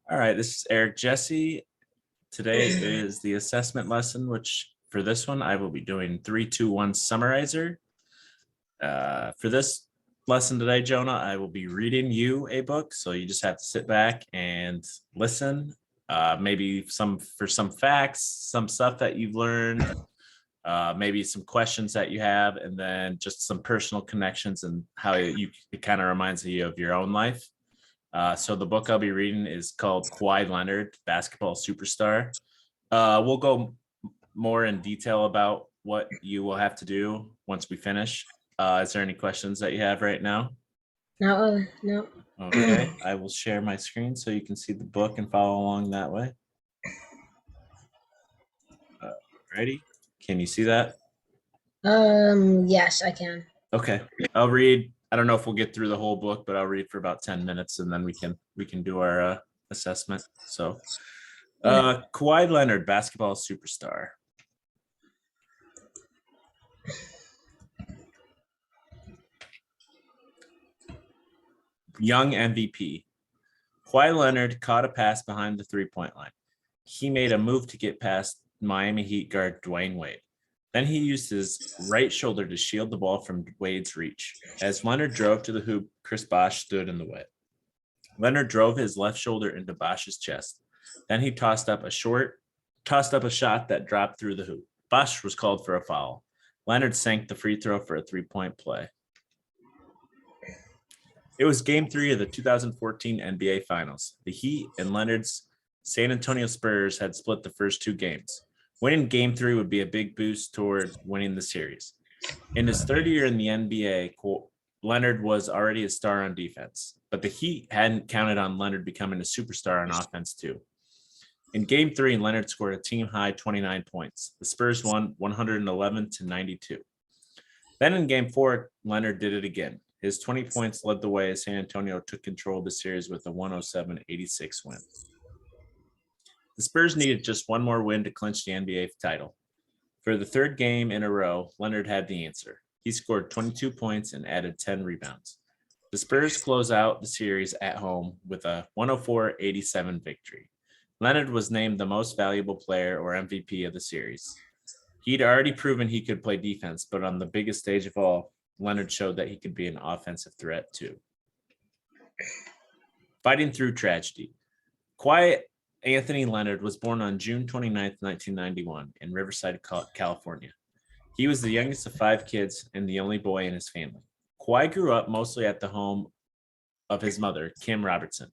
All right, this is Eric Jesse. Today is the assessment lesson, which for this one, I will be doing 3-2-1 summarizer. For this lesson today, Jonah, I will be reading you a book. So you just have to sit back and listen. Maybe some facts, some stuff that you've learned, maybe some questions that you have, and then just some personal connections and how it kind of reminds you of your own life. So the book I'll be reading is called Kawhi Leonard, Basketball Superstar. We'll go more in detail about what you will have to do once we finish. Is there any questions that you have right now? No. Okay, I will share my screen so you can see the book and follow along that way. Ready? Can you see that? Yes, I can. Okay, I'll read. I don't know if we'll get through the whole book, but I'll read for about 10 minutes and then we can do our assessment. So, Kawhi Leonard, basketball superstar. Young MVP. Kawhi Leonard caught a pass behind the three-point line. He made a move to get past Miami Heat guard Dwayne Wade. Then he used his right shoulder to shield the ball from Wade's reach. As Leonard drove to the hoop, Chris Bosh stood in the way. Leonard drove his left shoulder into Bosh's chest. Then he tossed up a shot that dropped through the hoop. Bosh was called for a foul. Leonard sank the free throw for a three-point play. It was game 3 of the 2014 NBA Finals. The Heat and Leonard's San Antonio Spurs had split the first 2 games. Winning game 3 would be a big boost toward winning the series. In his third year in the NBA, Leonard was already a star on defense, but the Heat hadn't counted on Leonard becoming a superstar on offense too. In game 3, Leonard scored a team-high 29 points. The Spurs won 111-92. Then in game 4, Leonard did it again. His 20 points led the way as San Antonio took control of the series with a 107-86 win. The Spurs needed just one more win to clinch the NBA title. For the third game in a row, Leonard had the answer. He scored 22 points and added 10 rebounds. The Spurs close out the series at home with a 104-87 victory. Leonard was named the most valuable player or MVP of the series. He'd already proven he could play defense, but on the biggest stage of all, Leonard showed that he could be an offensive threat too. Fighting through tragedy. Kawhi Anthony Leonard was born on June 29, 1991 in Riverside, California. He was the youngest of 5 kids and the only boy in his family. Kawhi grew up mostly at the home of his mother, Kim Robertson,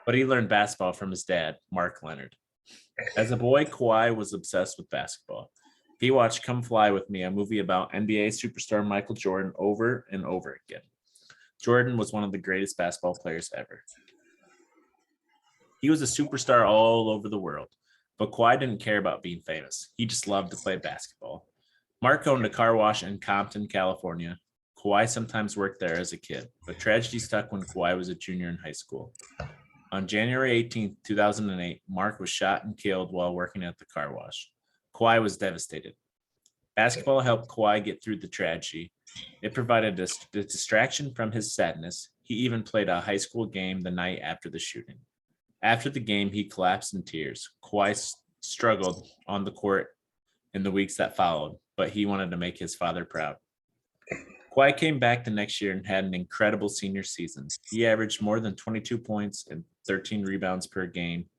but he learned basketball from his dad, Mark Leonard. As a boy, Kawhi was obsessed with basketball. He watched Come Fly With Me, a movie about NBA superstar Michael Jordan, over and over again. Jordan was one of the greatest basketball players ever. He was a superstar all over the world, but Kawhi didn't care about being famous. He just loved to play basketball. Mark owned a car wash in Compton, California. Kawhi sometimes worked there as a kid, but tragedy struck when Kawhi was a junior in high school. On January 18, 2008, Mark was shot and killed while working at the car wash. Kawhi was devastated. Basketball helped Kawhi get through the tragedy. It provided a distraction from his sadness. He even played a high school game the night after the shooting. After the game, he collapsed in tears. Kawhi struggled on the court in the weeks that followed, but he wanted to make his father proud. Kawhi came back the next year and had an incredible senior season. He averaged more than 22 points and 13 rebounds per game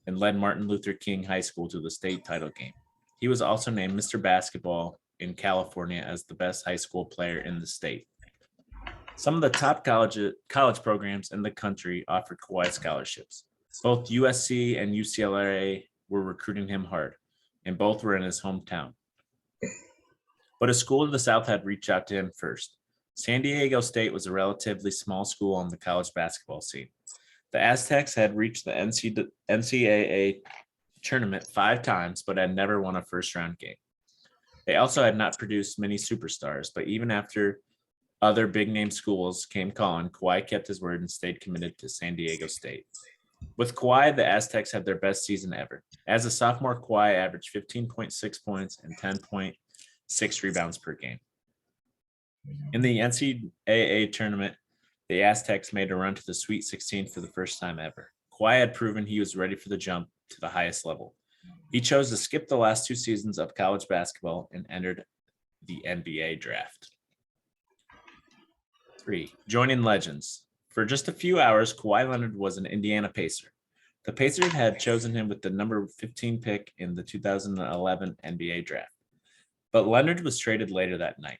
and led Martin Luther King High School to the state title game. He was also named Mr. Basketball in California as the best high school player in the state. Some of the top college programs in the country offered Kawhi scholarships. Both USC and UCLA were recruiting him hard, and both were in his hometown. But a school to the south had reached out to him first. San Diego State was a relatively small school on the college basketball scene. The Aztecs had reached the NCAA tournament 5 times, but had never won a first-round game. They also had not produced many superstars, but even after other big-name schools came calling, Kawhi kept his word and stayed committed to San Diego State. With Kawhi, the Aztecs had their best season ever. As a sophomore, Kawhi averaged 15.6 points and 10.6 rebounds per game. In the NCAA tournament, the Aztecs made a run to the Sweet 16 for the first time ever. Kawhi had proven he was ready for the jump to the highest level. He chose to skip the last 2 seasons of college basketball and entered the NBA draft. 3. Joining legends. For just a few hours, Kawhi Leonard was an Indiana Pacer. The Pacers had chosen him with the number 15 pick in the 2011 NBA draft. But Leonard was traded later that night.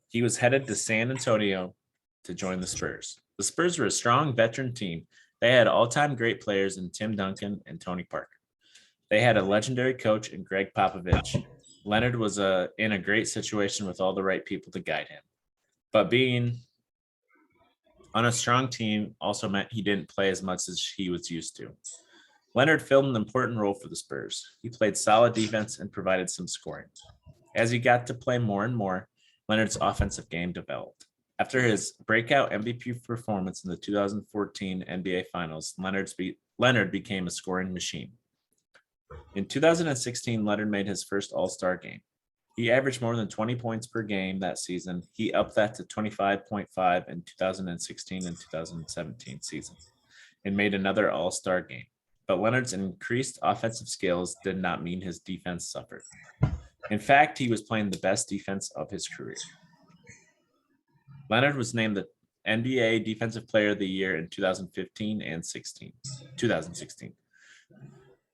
He was headed to San Antonio to join the Spurs. The Spurs were a strong veteran team. They had all-time great players in Tim Duncan and Tony Parker. They had a legendary coach in Greg Popovich. Leonard was in a great situation with all the right people to guide him. But being on a strong team also meant he didn't play as much as he was used to. Leonard filled an important role for the Spurs. He played solid defense and provided some scoring. As he got to play more and more, Leonard's offensive game developed. After his breakout MVP performance in the 2014 NBA Finals, Leonard became a scoring machine. In 2016, Leonard made his first All-Star game. He averaged more than 20 points per game that season. He upped that to 25.5 in 2016 and 2017 seasons and made another All-Star game. But Leonard's increased offensive skills did not mean his defense suffered. In fact, he was playing the best defense of his career. Leonard was named the NBA Defensive Player of the Year in 2015 and 2016.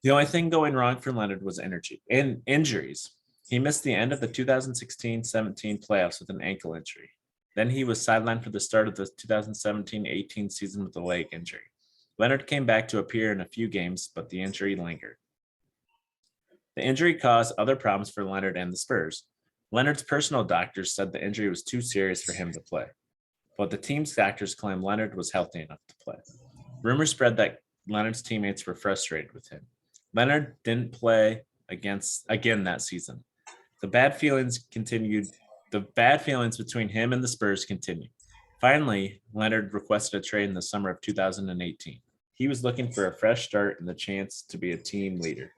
The only thing going wrong for Leonard was injuries. He missed the end of the 2016-17 playoffs with an ankle injury. Then he was sidelined for the start of the 2017-18 season with a leg injury. Leonard came back to appear in a few games, but the injury lingered. The injury caused other problems for Leonard and the Spurs. Leonard's personal doctors said the injury was too serious for him to play, but the team's doctors claimed Leonard was healthy enough to play. Rumors spread that Leonard's teammates were frustrated with him. Leonard didn't play again that season. The bad feelings between him and the Spurs continued. Finally, Leonard requested a trade in the summer of 2018. He was looking for a fresh start and the chance to be a team leader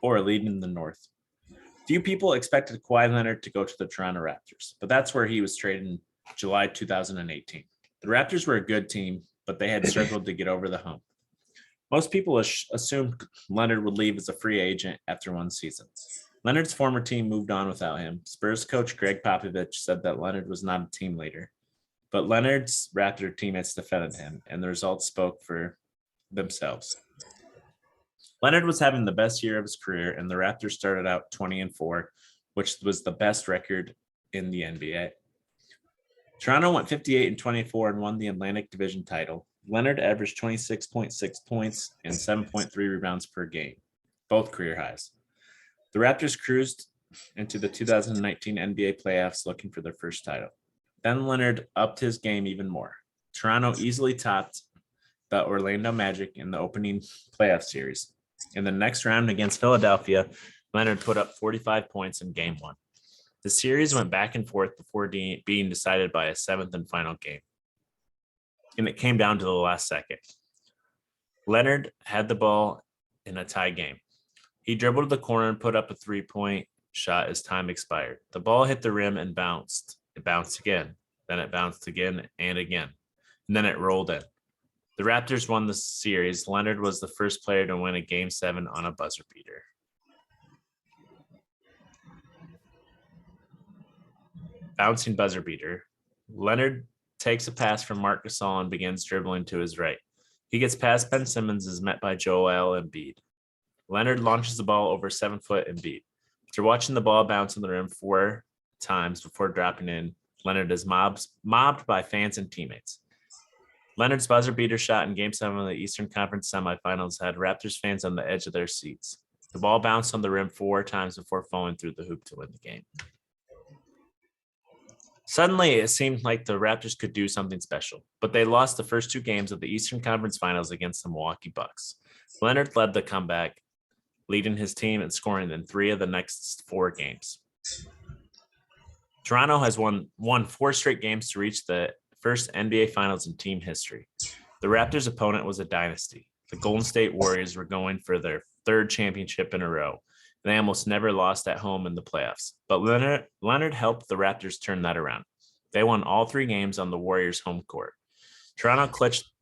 or a lead in the North. Few people expected Kawhi Leonard to go to the Toronto Raptors, but that's where he was traded in July 2018. The Raptors were a good team, but they had struggled to get over the hump. Most people assumed Leonard would leave as a free agent after one season. Leonard's former team moved on without him. Spurs coach Greg Popovich said that Leonard was not a team leader, but Leonard's Raptor teammates defended him, and the results spoke for themselves. Leonard was having the best year of his career, and the Raptors started out 20-4, which was the best record in the NBA. Toronto went 58-24 and won the Atlantic Division title. Leonard averaged 26.6 points and 7.3 rebounds per game, both career highs. The Raptors cruised into the 2019 NBA playoffs looking for their first title. Then Leonard upped his game even more. Toronto easily topped the Orlando Magic in the opening playoff series. In the next round against Philadelphia, Leonard put up 45 points in Game 1. The series went back and forth before being decided by a seventh and final game, and it came down to the last second. Leonard had the ball in a tie game. He dribbled to the corner and put up a three-point shot as time expired. The ball hit the rim and bounced. It bounced again. Then it bounced again and again. And then it rolled in. The Raptors won the series. Leonard was the first player to win a Game 7 on a buzzer beater. Bouncing buzzer beater. Leonard takes a pass from Marc Gasol and begins dribbling to his right. He gets past Ben Simmons and is met by Joel Embiid. Leonard launches the ball over 7-foot Embiid. After watching the ball bounce in the rim 4 times before dropping in, Leonard is mobbed by fans and teammates. Leonard's buzzer beater shot in Game 7 of the Eastern Conference semifinals had Raptors fans on the edge of their seats. The ball bounced on the rim 4 times before falling through the hoop to win the game. Suddenly, it seemed like the Raptors could do something special, but they lost the first 2 games of the Eastern Conference Finals against the Milwaukee Bucks. Leonard led the comeback, leading his team and scoring in 3 of the next 4 games. Toronto has won 4 straight games to reach the first NBA Finals in team history. The Raptors' opponent was a dynasty. The Golden State Warriors were going for their 3rd championship in a row. They almost never lost at home in the playoffs. But Leonard helped the Raptors turn that around. They won all 3 games on the Warriors' home court. Toronto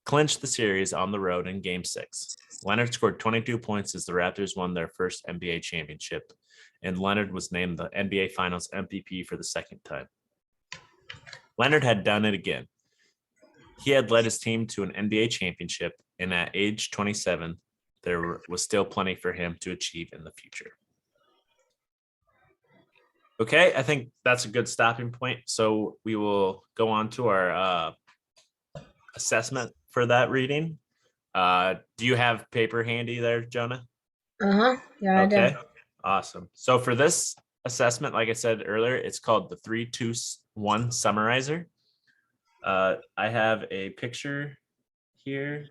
clinched the series on the road in Game 6. Leonard scored 22 points as the Raptors won their first NBA championship, and Leonard was named the NBA Finals MVP for the second time. Leonard had done it again. He had led his team to an NBA championship, and at age 27, there was still plenty for him to achieve in the future. Okay, I think that's a good stopping point. So we will go on to our assessment for that reading. Do you have paper handy there, Jonah? Yeah, I do. Okay, awesome. So for this assessment, like I said earlier, it's called the 3-2-1 summarizer. I have a picture here.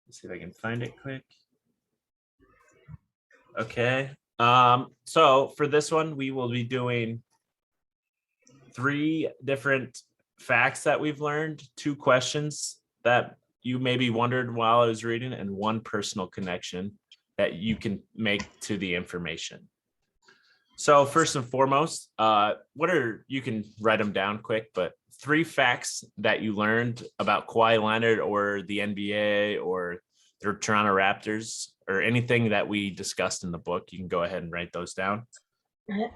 Let's see if I can find it quick. Okay. So for this one, we will be doing 3 different facts that we've learned, 2 questions that you maybe wondered while I was reading, and 1 personal connection that you can make to the information. So first and foremost, you can write them down quick, but 3 facts that you learned about Kawhi Leonard or the NBA or the Toronto Raptors or anything that we discussed in the book. You can go ahead and write those down. Okay.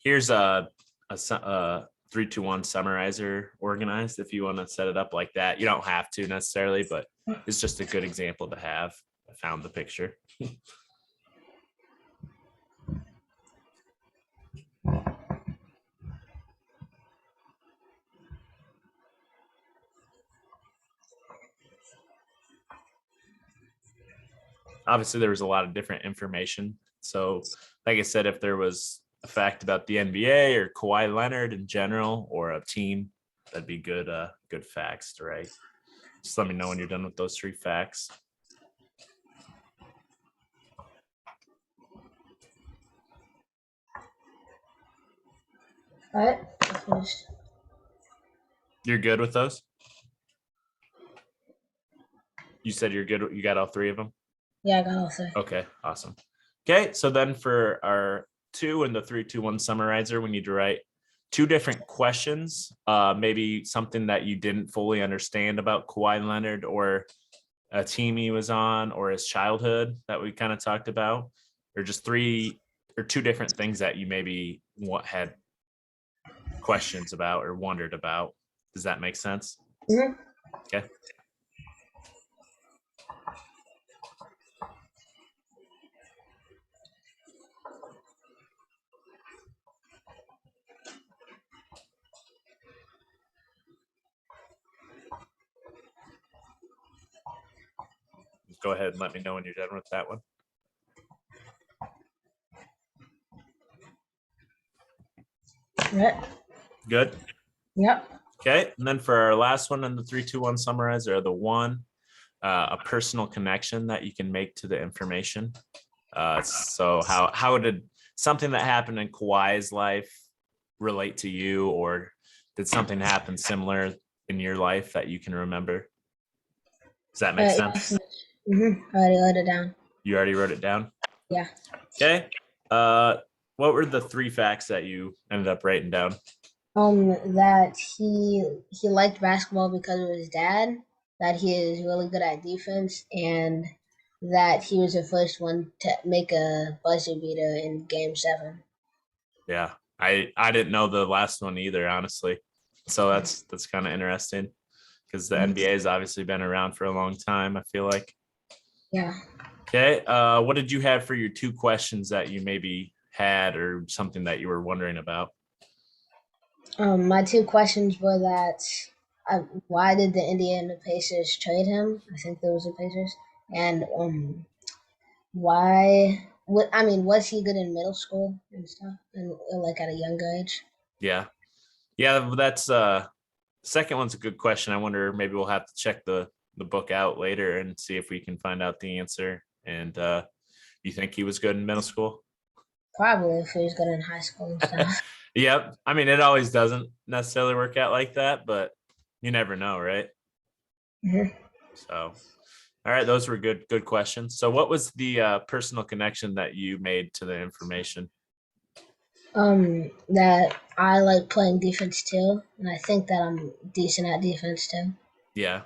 Here's a 3-2-1 summarizer organized if you want to set it up like that. You don't have to necessarily, but it's just a good example to have. I found the picture. Obviously, there was a lot of different information. So, like I said, if there was a fact about the NBA or Kawhi Leonard in general or a team, that'd be good facts to write. Just let me know when you're done with those 3 facts. All right. Finished. You're good with those? You said you're good. You got all 3 of them? Yeah, I got all 3. Okay, awesome. Okay, so then for our 2 and the 3-2-1 summarizer, we need to write 2 different questions, maybe something that you didn't fully understand about Kawhi Leonard or a team he was on or his childhood that we kind of talked about, or just 3 or 2 different things that you maybe had questions about or wondered about. Does that make sense? Mm-hmm. Okay. Go ahead and let me know when you're done with that one. Right. Good. Yep. Okay, and then for our last one in the 3-2-1 summarizer, the 1, a personal connection that you can make to the information. So how did something that happened in Kawhi's life relate to you, or did something happen similar in your life that you can remember? Does that make sense? I already wrote it down. You already wrote it down? Yeah. Okay. What were the 3 facts that you ended up writing down? That he liked basketball because of his dad, that he is really good at defense, and that he was the first one to make a buzzer beater in Game 7. Yeah, I didn't know the last one either, honestly. So that's kind of interesting because the NBA has obviously been around for a long time, I feel like. Yeah. Okay. What did you have for your 2 questions that you maybe had or something that you were wondering about? My 2 questions were that why did the Indiana Pacers trade him? I think there was the Pacers, and why? Was he good in middle school and stuff, and like at a younger age? Yeah. Yeah, that's second one's a good question. I wonder maybe we'll have to check the book out later and see if we can find out the answer. And you think he was good in middle school? Probably if he was good in high school and stuff. Yep. I mean, it always doesn't necessarily work out like that, but you never know, right? Mhm. So, all right, those were good questions. So, what was the personal connection that you made to the information? That I like playing defense too, and I think that I'm decent at defense too. Yeah,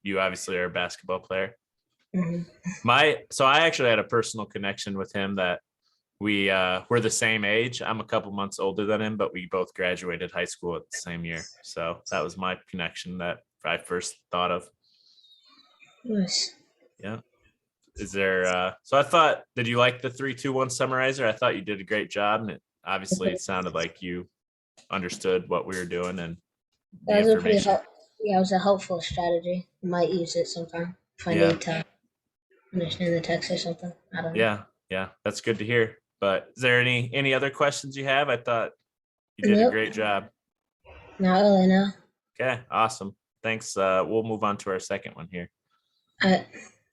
you obviously are a basketball player. Hmm. So I actually had a personal connection with him that we're the same age. I'm a couple months older than him, but we both graduated high school at the same year. So that was my connection that I first thought of. Nice. Yeah. Is there so I thought, did you like the 3-2-1 summarizer? I thought you did a great job, and obviously it sounded like you understood what we were doing and the That was a pretty information. yeah, it was a helpful strategy. I might use it sometime if I Yeah. need to understand the text or something. I don't know. Yeah. Yeah. That's good to hear. But is there any other questions you have? I thought you did a Nope, great job. not really. No. Okay, awesome. Thanks. We'll move on to our second one here. I